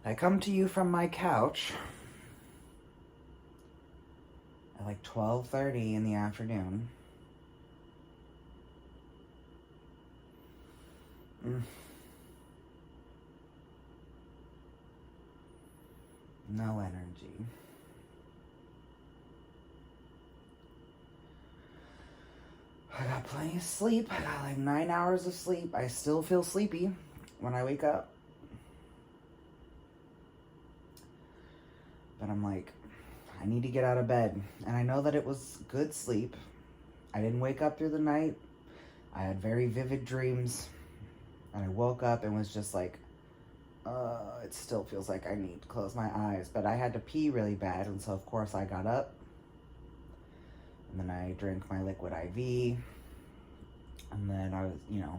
I come to you from my couch at like 12:30 in the afternoon. No energy. I got plenty of sleep. I got like 9 hours of sleep. I still feel sleepy when I wake up. But I'm like, I need to get out of bed. And I know that it was good sleep. I didn't wake up through the night. I had very vivid dreams. And I woke up and was just like, it still feels like I need to close my eyes. But I had to pee really bad. And so, of course, I got up. And then I drank my liquid IV. And then I was,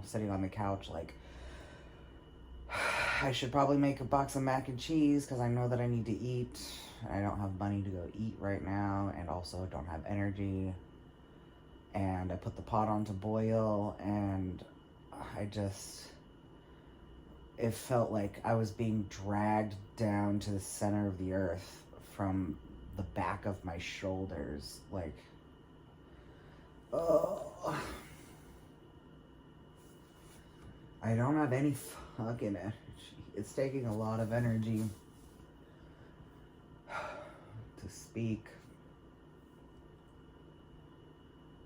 sitting on the couch like, I should probably make a box of mac and cheese because I know that I need to eat. I don't have money to go eat right now, and also don't have energy. And I put the pot on to boil, and it felt like I was being dragged down to the center of the earth from the back of my shoulders. Like, oh. I don't have any fucking energy. It's taking a lot of energy to speak.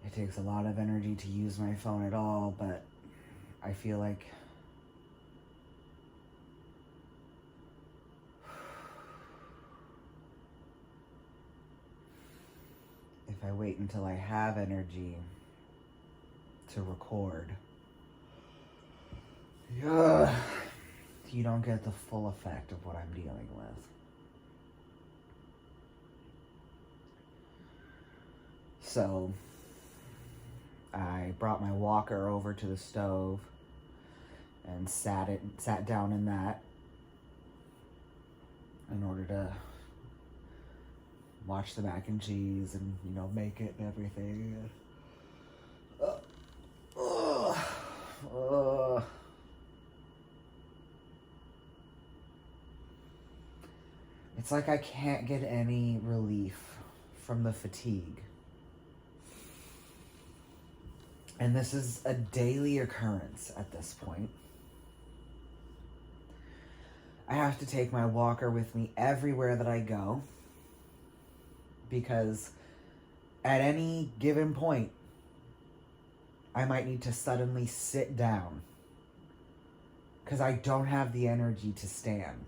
It takes a lot of energy to use my phone at all, but I feel like if I wait until I have energy to record, you don't get the full effect of what I'm dealing with. So I brought my walker over to the stove and sat down in that in order to watch the mac and cheese and, make it and everything. It's like I can't get any relief from the fatigue. And this is a daily occurrence at this point. I have to take my walker with me everywhere that I go, because at any given point, I might need to suddenly sit down because I don't have the energy to stand.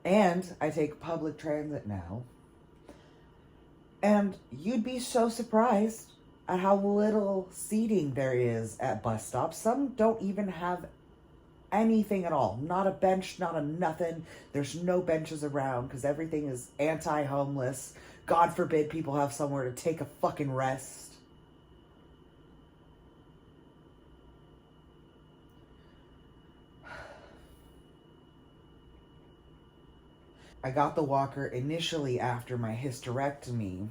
And I take public transit now. And you'd be so surprised at how little seating there is at bus stops. Some don't even have anything at all. Not a bench, not a nothing. There's no benches around because everything is anti-homeless. God forbid people have somewhere to take a fucking rest. I got the walker initially after my hysterectomy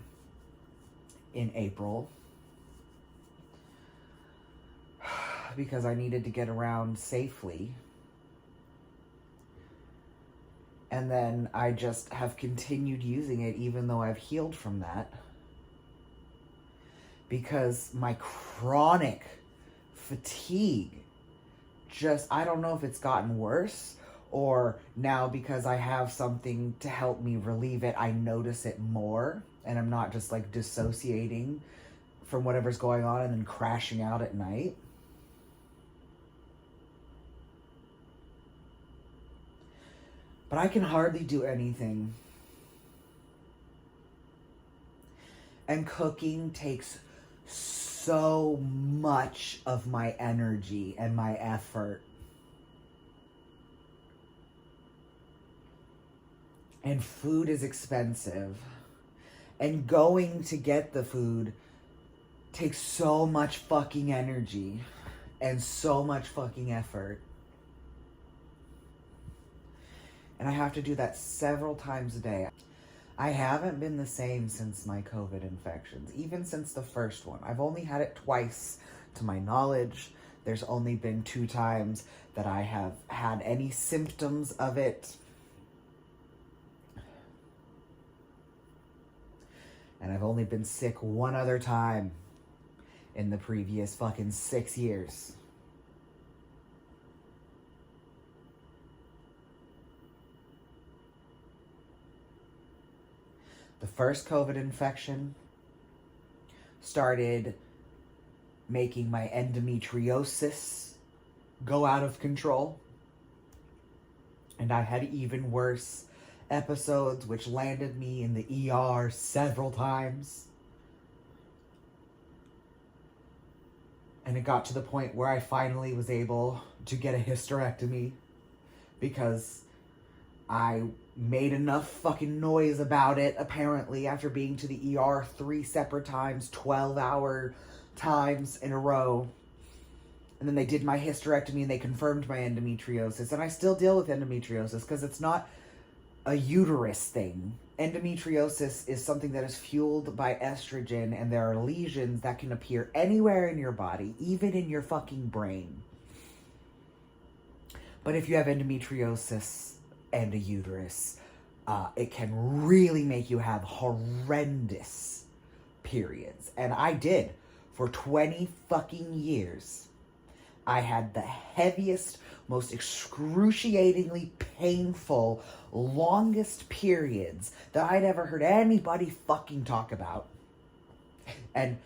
in April because I needed to get around safely. And then I just have continued using it even though I've healed from that, because my chronic fatigue I don't know if it's gotten worse, or now because I have something to help me relieve it, I notice it more and I'm not just like dissociating from whatever's going on and then crashing out at night. But I can hardly do anything. And cooking takes so much of my energy and my effort. And food is expensive. And going to get the food takes so much fucking energy and so much fucking effort. And I have to do that several times a day. I haven't been the same since my COVID infections, even since the first one. I've only had it twice, to my knowledge. There's only been 2 times that I have had any symptoms of it. And I've only been sick 1 other time in the previous fucking 6 years. The first COVID infection started making my endometriosis go out of control. And I had even worse episodes, which landed me in the ER several times. And it got to the point where I finally was able to get a hysterectomy because I made enough fucking noise about it, apparently, after being to the ER 3 separate times, 12-hour times in a row. And then they did my hysterectomy and they confirmed my endometriosis. And I still deal with endometriosis because it's not a uterus thing. Endometriosis is something that is fueled by estrogen, and there are lesions that can appear anywhere in your body, even in your fucking brain. But if you have endometriosis and a uterus, it can really make you have horrendous periods. And I did for 20 fucking years. I had the heaviest, most excruciatingly painful, longest periods that I'd ever heard anybody fucking talk about. And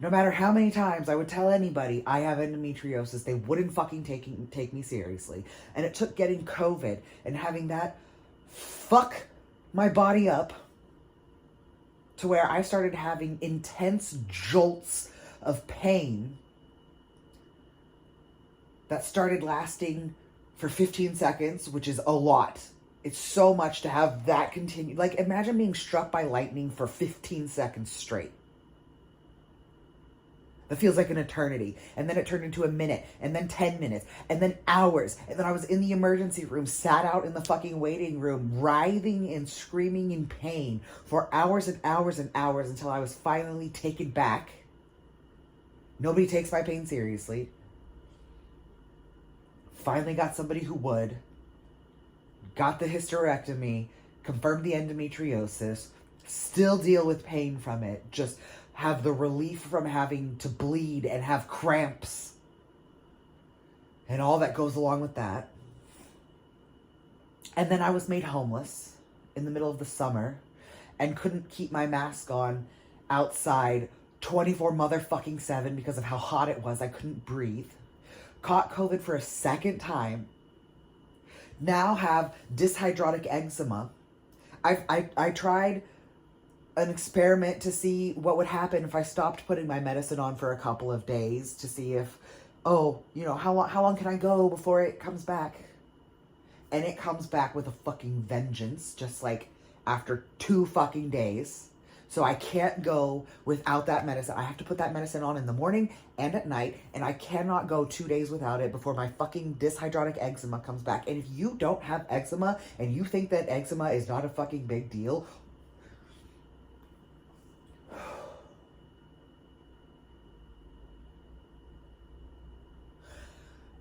no matter how many times I would tell anybody I have endometriosis, they wouldn't fucking take me seriously. And it took getting COVID and having that fuck my body up to where I started having intense jolts of pain that started lasting for 15 seconds, which is a lot. It's so much to have that continue. Like, imagine being struck by lightning for 15 seconds straight. That feels like an eternity. And then it turned into a minute, and then 10 minutes, and then hours. And then I was in the emergency room, sat out in the fucking waiting room, writhing and screaming in pain for hours and hours and hours until I was finally taken back. Nobody takes my pain seriously. Finally got somebody who would. Got the hysterectomy, confirmed the endometriosis, still deal with pain from it, just have the relief from having to bleed and have cramps and all that goes along with that. And then I was made homeless in the middle of the summer and couldn't keep my mask on outside 24 motherfucking 7 because of how hot it was. I couldn't breathe. Caught COVID for a second time. Now have dyshydrotic eczema. I tried an experiment to see what would happen if I stopped putting my medicine on for a couple of days to see if, how long can I go before it comes back? And it comes back with a fucking vengeance, just like after 2 fucking days. So I can't go without that medicine. I have to put that medicine on in the morning and at night, and I cannot go 2 days without it before my fucking dyshydrotic eczema comes back. And if you don't have eczema and you think that eczema is not a fucking big deal,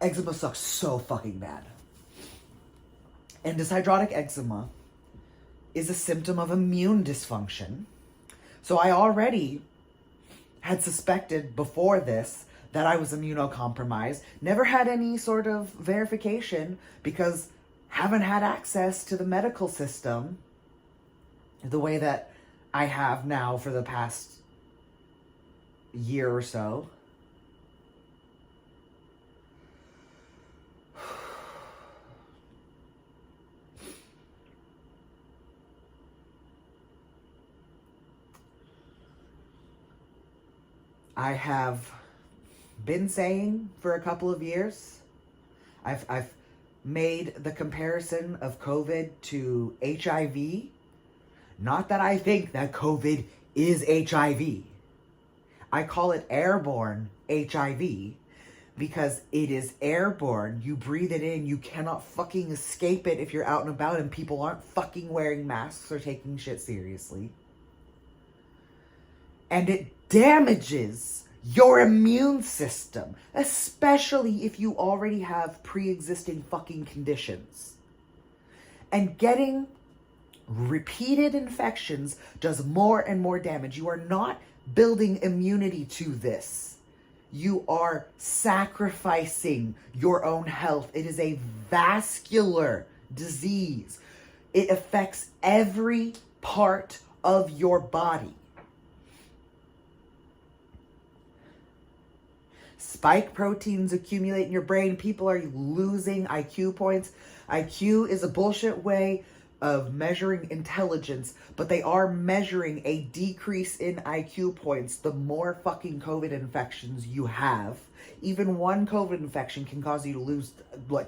eczema sucks so fucking bad. And dyshydrotic eczema is a symptom of immune dysfunction. So I already had suspected before this that I was immunocompromised. Never had any sort of verification because haven't had access to the medical system the way that I have now for the past year or so. I have been saying for a couple of years, I've made the comparison of COVID to HIV. Not that I think that COVID is HIV. I call it airborne HIV because it is airborne. You breathe it in. You cannot fucking escape it if you're out and about and people aren't fucking wearing masks or taking shit seriously. And it damages your immune system, especially if you already have pre-existing fucking conditions. And getting repeated infections does more and more damage. You are not building immunity to this. You are sacrificing your own health. It is a vascular disease. It affects every part of your body. Spike proteins accumulate in your brain. People are losing IQ points. IQ is a bullshit way of measuring intelligence, but they are measuring a decrease in IQ points the more fucking COVID infections you have. Even one COVID infection can cause you to lose,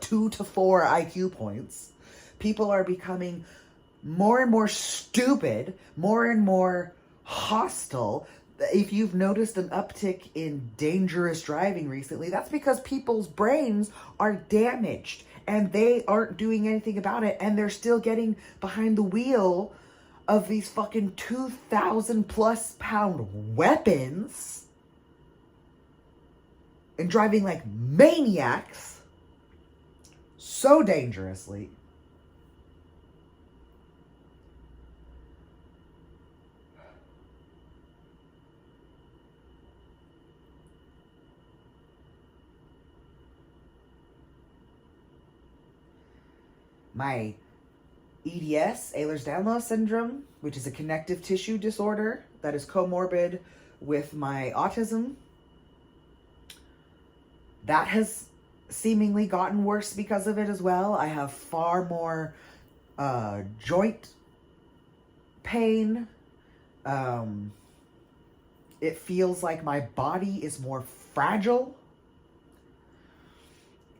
2 to 4 IQ points. People are becoming more and more stupid, more and more hostile. If you've noticed an uptick in dangerous driving recently, that's because people's brains are damaged and they aren't doing anything about it, and they're still getting behind the wheel of these fucking 2,000 plus pound weapons and driving like maniacs so dangerously. My EDS, Ehlers-Danlos syndrome, which is a connective tissue disorder that is comorbid with my autism, that has seemingly gotten worse because of it as well. I have far more joint pain. It feels like my body is more fragile.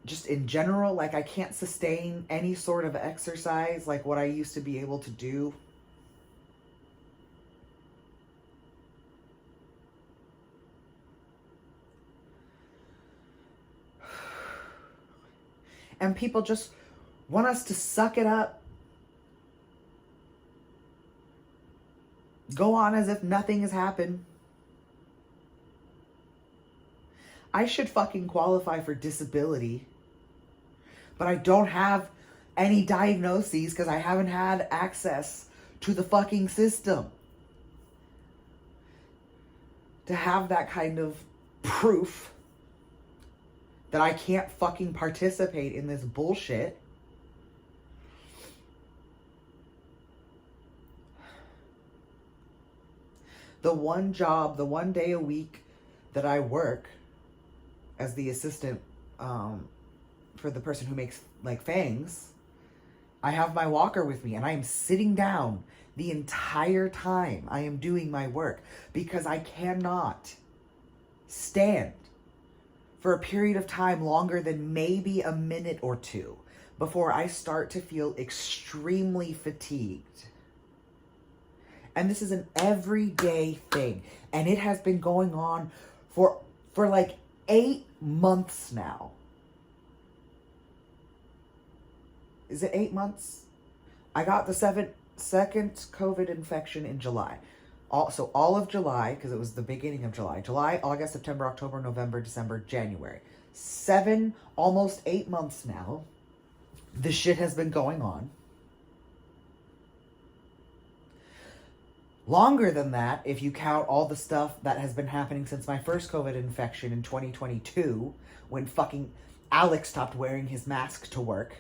Just in general, like I can't sustain any sort of exercise like what I used to be able to do. And people just want us to suck it up. Go on as if nothing has happened. I should fucking qualify for disability. But I don't have any diagnoses because I haven't had access to the fucking system to have that kind of proof that I can't fucking participate in this bullshit. The one job, the one day a week that I work as the assistant for the person who makes like fangs, I have my walker with me and I am sitting down the entire time I am doing my work because I cannot stand for a period of time longer than maybe a minute or two before I start to feel extremely fatigued. And this is an everyday thing. And it has been going on for like 8 months now. Is it 8 months? I got the second COVID infection in July. All of July, because it was the beginning of July. July, August, September, October, November, December, January. 7, almost 8 months now. This shit has been going on. Longer than that, if you count all the stuff that has been happening since my first COVID infection in 2022, when fucking Alex stopped wearing his mask to work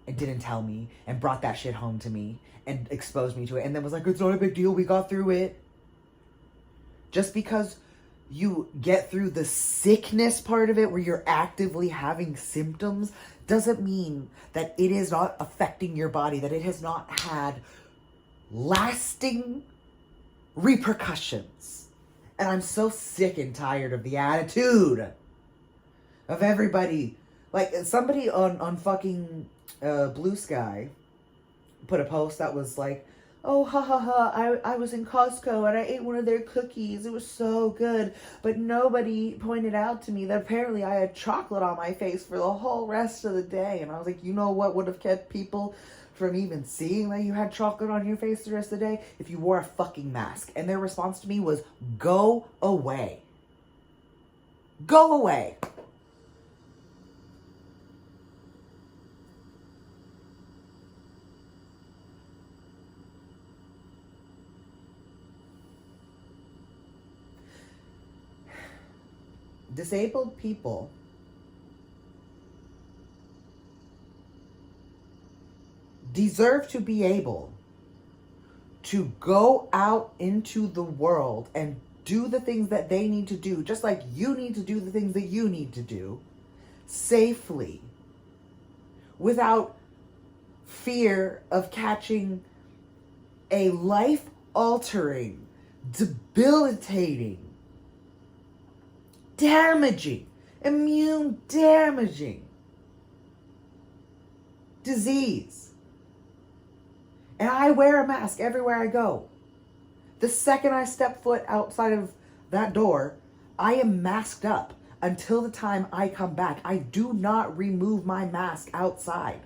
and didn't tell me and brought that shit home to me and exposed me to it and then was like, it's not a big deal, we got through it. Just because you get through the sickness part of it where you're actively having symptoms doesn't mean that it is not affecting your body, that it has not had lasting repercussions. And I'm so sick and tired of the attitude of everybody. Like, somebody on fucking Blue Sky put a post that was like, oh, ha ha ha, I was in Costco and I ate one of their cookies. It was so good. But nobody pointed out to me that apparently I had chocolate on my face for the whole rest of the day. And I was like, you know what would have kept people from even seeing that you had chocolate on your face the rest of the day? If you wore a fucking mask. And their response to me was, go away. Go away. Disabled people deserve to be able to go out into the world and do the things that they need to do, just like you need to do the things that you need to do, safely, without fear of catching a life-altering, debilitating, damaging, immune-damaging disease. And I wear a mask everywhere I go. The second I step foot outside of that door, I am masked up until the time I come back. I do not remove my mask outside.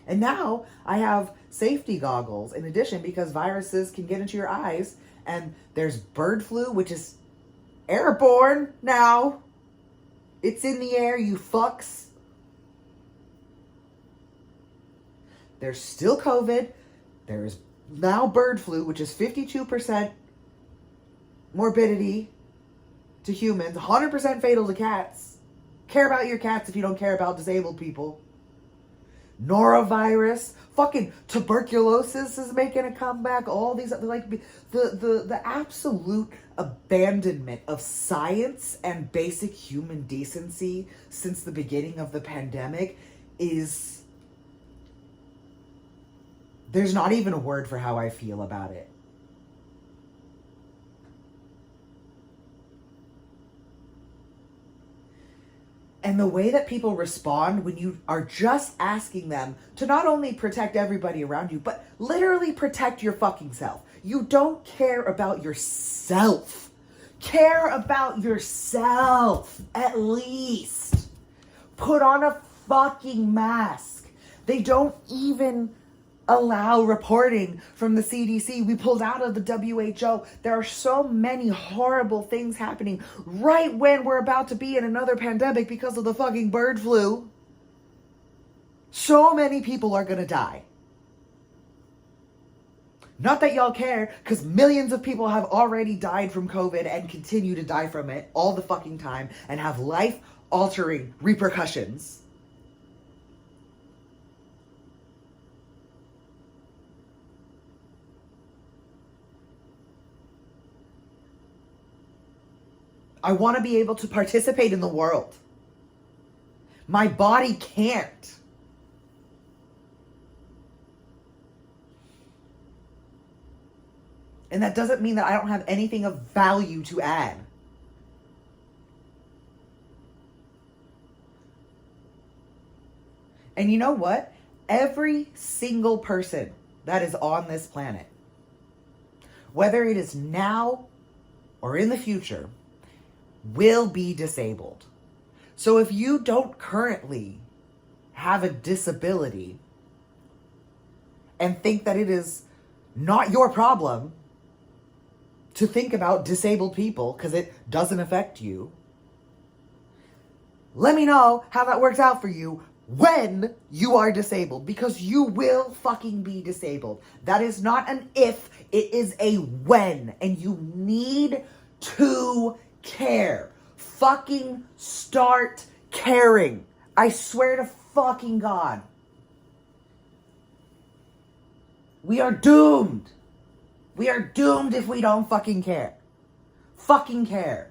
And now I have safety goggles in addition, because viruses can get into your eyes. And there's bird flu, which is airborne now. It's in the air, you fucks. There's still COVID. There's now bird flu, which is 52% morbidity to humans, 100% fatal to cats. Care about your cats if you don't care about disabled people. Norovirus, fucking tuberculosis is making a comeback. All these, like, the absolute abandonment of science and basic human decency since the beginning of the pandemic is... There's not even a word for how I feel about it. And the way that people respond when you are just asking them to not only protect everybody around you, but literally protect your fucking self. You don't care about yourself. Care about yourself, at least. Put on a fucking mask. They don't even allow reporting from the CDC. We pulled out of the WHO. There are so many horrible things happening right when we're about to be in another pandemic because of the fucking bird flu. So many people are gonna die. Not that y'all care, because millions of people have already died from COVID and continue to die from it all the fucking time and have life-altering repercussions. I want to be able to participate in the world. My body can't. And that doesn't mean that I don't have anything of value to add. And you know what? Every single person that is on this planet, whether it is now or in the future, will be disabled. So if you don't currently have a disability and think that it is not your problem to think about disabled people because it doesn't affect you, let me know how that works out for you when you are disabled, because you will fucking be disabled. That is not an if, it is a when, and you need to care. Fucking start caring. I swear to fucking God. We are doomed. We are doomed if we don't fucking care. Fucking care.